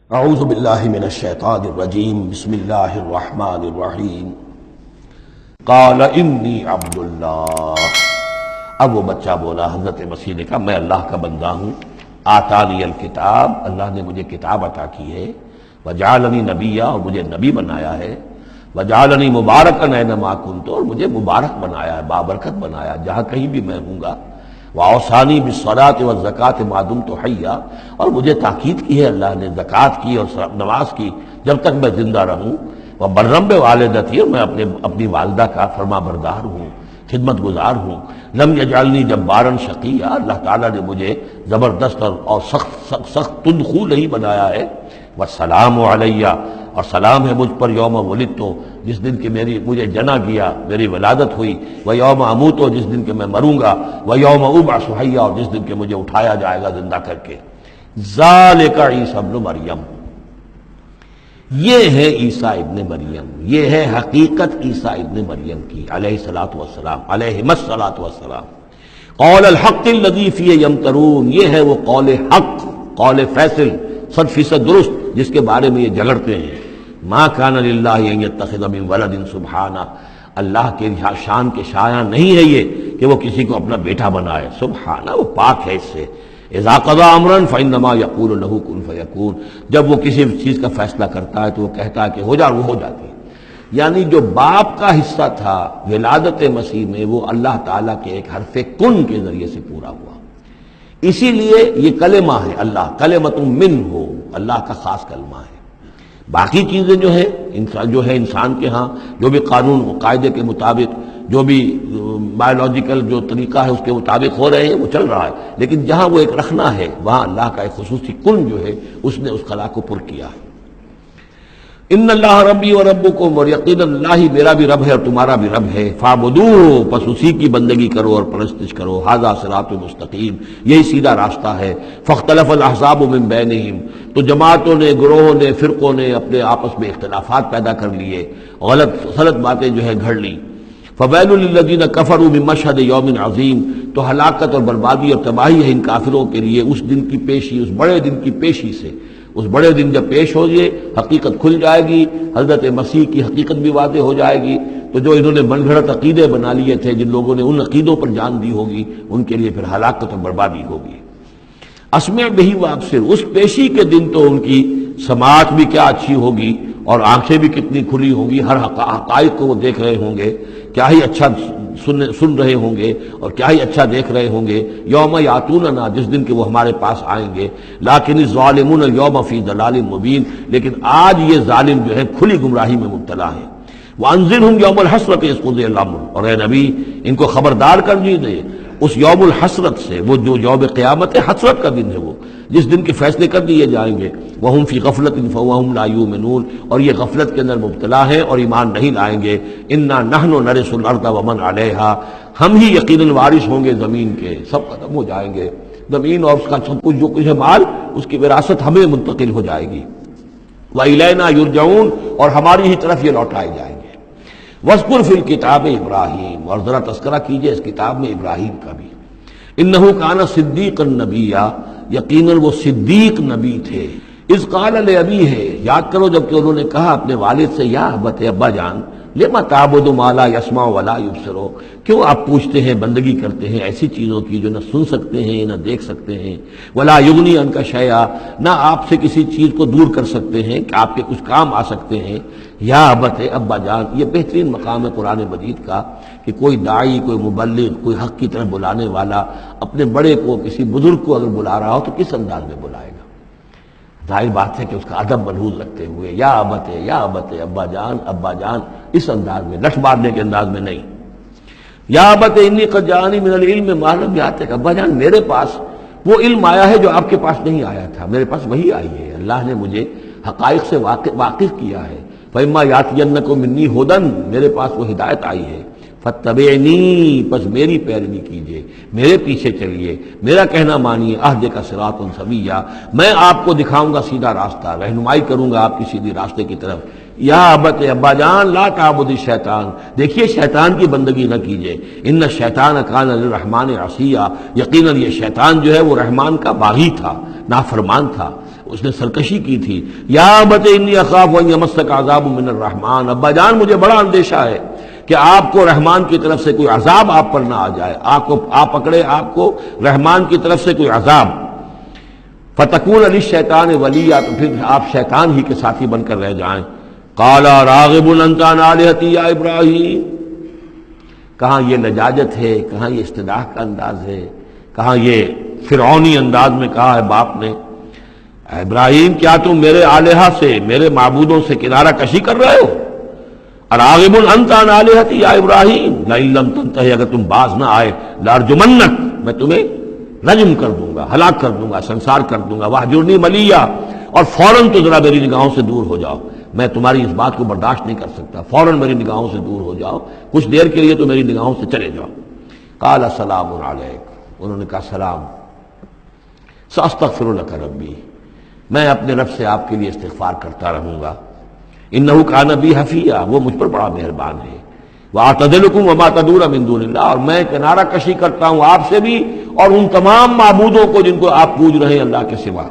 اعوذ باللہ من الشیطان الرجیم بسم اللہ الرحمن الرحیم قال انی عبد اللہ۔ اب وہ بچہ بولا، حضرت مسیح نے کہا میں اللہ کا بندہ ہوں، آتانی الکتاب، اللہ نے مجھے کتاب عطا کی ہے، وجعلنی نبیا، اور مجھے نبی بنایا ہے، وجعلنی مبارکا اینما کنت، اور مجھے مبارک بنایا ہے، بابرکت بنایا جہاں کہیں بھی میں ہوں گا، وَأَوْصَانِي بِالصَّلَاةِ وَالزَّكَاةِ مَا دُمْتُ حَيًّا، اور مجھے تاکید کی ہے اللہ نے زکوٰۃ کی اور نماز کی جب تک میں زندہ رہوں، وَبَرًّا بِوَالِدَتِي، اور میں اپنی والدہ کا فرما بردار ہوں، خدمت گزار ہوں، لم یجعلنی جبارا شقیا، اللہ تعالیٰ نے مجھے زبردست اور سخت تندخو نہیں بنایا ہے، والسلام علی، اور سلام ہے مجھ پر یوم ولدت، جس دن کہ مجھے جنا کیا، میری ولادت ہوئی، و یوم اموت، جس دن کہ میں مروں گا، و یوم ابعث حیا، اور جس دن کہ مجھے اٹھایا جائے گا زندہ کر کے۔ ذالک عیسی ابن مریم، یہ ہے عیسیٰ ابن مریم، یہ ہے حقیقت عیسیٰ ابن مریم کی علیہ الصلاۃ والسلام، علیہم الصلاۃ والسلام۔ قول الحق الذی فیہ یمترون، یہ ہے وہ قول حق، قول فیصل 100% درست جس کے بارے میں یہ جھگڑتے ہیں۔ ما کان للہ ان یتخذ من ولد سبحانہ، اللہ کے شان کے شایع نہیں ہے یہ کہ وہ کسی کو اپنا بیٹا بنائے، سبحانہ، وہ پاک ہے اس سے۔ اذا قضى امرا فانما يقول له كن فيكون، جب وہ کسی چیز کا فیصلہ کرتا ہے تو وہ کہتا ہے کہ ہو جا، وہ ہو جاتی ہے۔ یعنی جو باپ کا حصہ تھا ولادت مسیح میں، وہ اللہ تعالیٰ کے ایک حرف کن کے ذریعے سے پورا ہوا، اسی لیے یہ کلمہ ہے، اللہ کلمۃ منہ، اللہ کا خاص کلمہ ہے۔ باقی چیزیں جو ہے انسان کے ہاں جو بھی قانون و قاعدے کے مطابق، جو بھی بایولوجیکل جو طریقہ ہے اس کے مطابق ہو رہے ہیں، وہ چل رہا ہے، لیکن جہاں وہ ایک رکھنا ہے وہاں اللہ کا ایک خصوصی کن جو ہے اس نے اس خلا کو پر کیا ہے۔ ان اللہ ربی و ربکم، اور یقینا اللہ میرا بھی رب ہے اور تمہارا بھی رب ہے، فاعبدوہ، پس اسی کی بندگی کرو اور پرستش کرو، ھذا صراط مستقیم، یہی سیدھا راستہ ہے۔ فاختلف الاحزاب من بینہم، تو جماعتوں نے، گروہوں نے، فرقوں نے اپنے آپس میں اختلافات پیدا کر لیے، غلط باتیں جو ہے گھڑ لی۔ فویل للذین کفروا من مشہد یوم عظیم، تو ہلاکت اور بربادی اور تباہی ہے ان کافروں کے لیے اس دن کی پیشی، اس بڑے دن کی پیشی سے۔ اس بڑے دن جب پیش ہو جائے، حقیقت کھل جائے گی، حضرت مسیح کی حقیقت بھی واضح ہو جائے گی، تو جو انہوں نے من گھڑت عقیدے بنا لیے تھے، جن لوگوں نے ان عقیدوں پر جان دی ہوگی، ان کے لیے پھر ہلاکت اور بربادی ہوگی۔ اسمع بہ و ابصر، اس پیشی کے دن تو ان کی سماعت بھی کیا اچھی ہوگی اور آنکھیں بھی کتنی کھلی ہوں گی، ہر حقائق کو وہ دیکھ رہے ہوں گے، کیا ہی اچھا سن رہے ہوں گے اور کیا ہی اچھا دیکھ رہے ہوں گے۔ یوم یاتوننا، جس دن کہ وہ ہمارے پاس آئیں گے، لیکن الظالمون اليوم فی ضلال مبین، لیکن آج یہ ظالم جو ہے کھلی گمراہی میں مبتلا ہیں۔ وانذرہم یوم الحسرۃ اذ قضی الامر، اور اے نبی ان کو خبردار کر دیجیے اس یوم الحسرت سے، وہ جو یوم قیامت ہے، حسرت کا دن ہے وہ، جس دن کے فیصلے کر دیے جائیں گے۔ وہم فی غفلۃ فہم لا یؤمنون، اور یہ غفلت کے اندر مبتلا ہیں اور ایمان نہیں لائیں گے۔ انا نحن نرث الارض ومن علیہا، ہم ہی یقیناً وارث ہوں گے زمین کے، سب ختم ہو جائیں گے، زمین اور اس کا سب کچھ جو کچھ ہے مال، اس کی وراثت ہمیں منتقل ہو جائے گی۔ وإلینا یرجعون، اور ہماری ہی طرف یہ لوٹائے جائیں گے۔ وَاذْكُرْ فِي الْكِتَابِ ابراہیم، اور ذرا تذکرہ کیجئے اس کتاب میں ابراہیم کا بھی۔ انہ کان صدیقا نبیا، یقیناً وہ صدیق نبی تھے۔ اذ قال لأبیہ، یاد کرو جب کہ انہوں نے کہا اپنے والد سے، یا ابت، ابا جان، لما تعبد ما لا يسمع ولا يبصر، کیوں آپ پوچھتے ہیں، بندگی کرتے ہیں ایسی چیزوں کی جو نہ سن سکتے ہیں نہ دیکھ سکتے ہیں، ولا یغنی عنک شیئا، نہ آپ سے کسی چیز کو دور کر سکتے ہیں کہ آپ کے کچھ کام آ سکتے ہیں۔ یا ابت، ابا جان، یہ بہترین مقام ہے قرآن مجید کا کہ کوئی داعی، کوئی مبلغ، کوئی حق کی طرف بلانے والا اپنے بڑے کو، کسی بزرگ کو اگر بلا رہا ہو تو کس انداز میں بلائے گا؟ ظاہر بات ہے کہ اس کا ادب ملحوظ رکھتے ہوئے، یا ابت، یا ابت، ابا جان، ابا جان، اس انداز میں، لٹ مارنے کے انداز میں نہیں۔ یا ابت انی قد جاءنی من العلم ما لم یأتک، ابا جان میرے پاس وہ علم آیا ہے جو آپ کے پاس نہیں آیا تھا، میرے پاس وہی آئی ہے، اللہ نے مجھے حقائق سے واقف کیا ہے۔ فإما یأتینکم منی ھدی، میرے پاس وہ ہدایت آئی ہے، فاتبعنی، پس میری پیروی کیجیے، میرے پیچھے چلیے، میرا کہنا مانیے، اہدک صراطا سویا، میں آپ کو دکھاؤں گا سیدھا راستہ، رہنمائی کروں گا آپ کی سیدھی راستے کی طرف۔ یا ابت، ابا جان، لا تعبد الشیطان، دیکھیے شیطان کی بندگی نہ کیجیے، ان الشیطان کان للرحمن عصیا، یقیناً یہ شیطان جو ہے وہ رحمان کا باغی تھا، نافرمان تھا۔ اس نے سرکشی کی تھی. یا ابت انی اخاف ان یمسک عذاب من الرحمن، ابا جان مجھے بڑا اندیشہ ہے کہ آپ کو رحمان کی طرف سے کوئی عذاب آپ پر نہ آ جائے، آپ پکڑے آپ کو رحمان کی طرف سے کوئی عذاب. فتکون للشیطان ولیا، تو پھر آپ شیطان ہی کے ساتھی بن کر رہ جائیں. قال راغب انت عن آلہتی یا ابراہیم، کہاں یہ لجاجت ہے، کہاں یہ استدعاء کا انداز ہے، کہاں یہ فرعونی انداز میں کہا ہے باپ نے. ابراہیم کیا تم میرے آلہہ سے، میرے معبودوں سے کنارہ کشی کر رہے ہو؟ اراغب انت عن آلہتی یا ابراہیم لئن لم تنتہی، اگر تم باز نہ آئے لارجمنک، میں تمہیں رجم کر دوں گا، ہلاک کر دوں گا، سنسار کر دوں گا. واہجرنی ملیہ، اور فوراً تو ذرا میری نگاہوں سے دور ہو جاؤ، میں تمہاری اس بات کو برداشت نہیں کر سکتا، فوراً میری نگاہوں سے دور ہو جاؤ، کچھ دیر کے لیے تو میری نگاہوں سے چلے جاؤ. قال سلام علیک، انہوں نے کہا سلام. ساستغفر لک ربی، میں اپنے رب سے آپ کے لیے استغفار کرتا رہوں گا. انہ کان بی حفیہ، وہ مجھ پر بڑا مہربان ہے. واعتزلکم وما تدعون من دون اللہ، اور میں کنارہ کشی کرتا ہوں آپ سے بھی اور ان تمام معبودوں کو جن کو آپ پوج رہے ہیں اللہ کے سوا.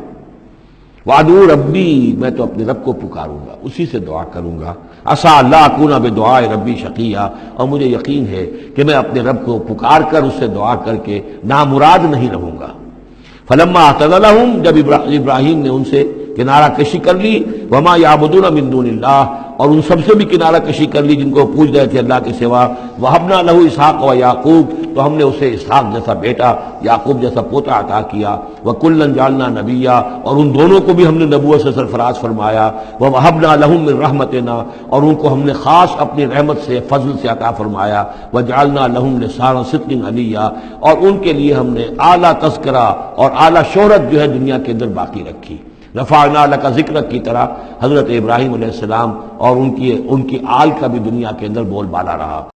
وادعو ربی، میں تو اپنے رب کو پکاروں گا، اسی سے دعا کروں گا. عسیٰ اللہ اکون بدعاء ربی شقیہ، اور مجھے یقین ہے کہ میں اپنے رب کو پکار کر اس سے دعا کر کے نامراد نہیں رہوں گا. فلما اعتزلہم، جب ابراہیم نے ان سے کنارہ کشی کر لی، وما یعبدون من دون اللہ، اور ان سب سے بھی کنارہ کشی کر لی جن کو پوج رہے تھے اللہ کے سوا. وہبنا لہ اسحاق و یعقوب، تو ہم نے اسے اسحاق جیسا بیٹا، یعقوب جیسا پوتا عطا کیا. وکلا جعلنا نبیا، اور ان دونوں کو بھی ہم نے نبوت سے سرفراز فرمایا. ووہبنا لہم من رحمتنا، اور ان کو ہم نے خاص اپنی رحمت سے فضل سے عطا فرمایا. وجعلنا لہم لسان صدق علیہ، اور ان کے لیے ہم نے اعلیٰ تذکرہ اور اعلیٰ شہرت جو ہے دنیا کے اندر باقی رکھی. رفعنا لک ذکرک کی طرح حضرت ابراہیم علیہ السلام اور ان کی آل کا بھی دنیا کے اندر بول بالا رہا.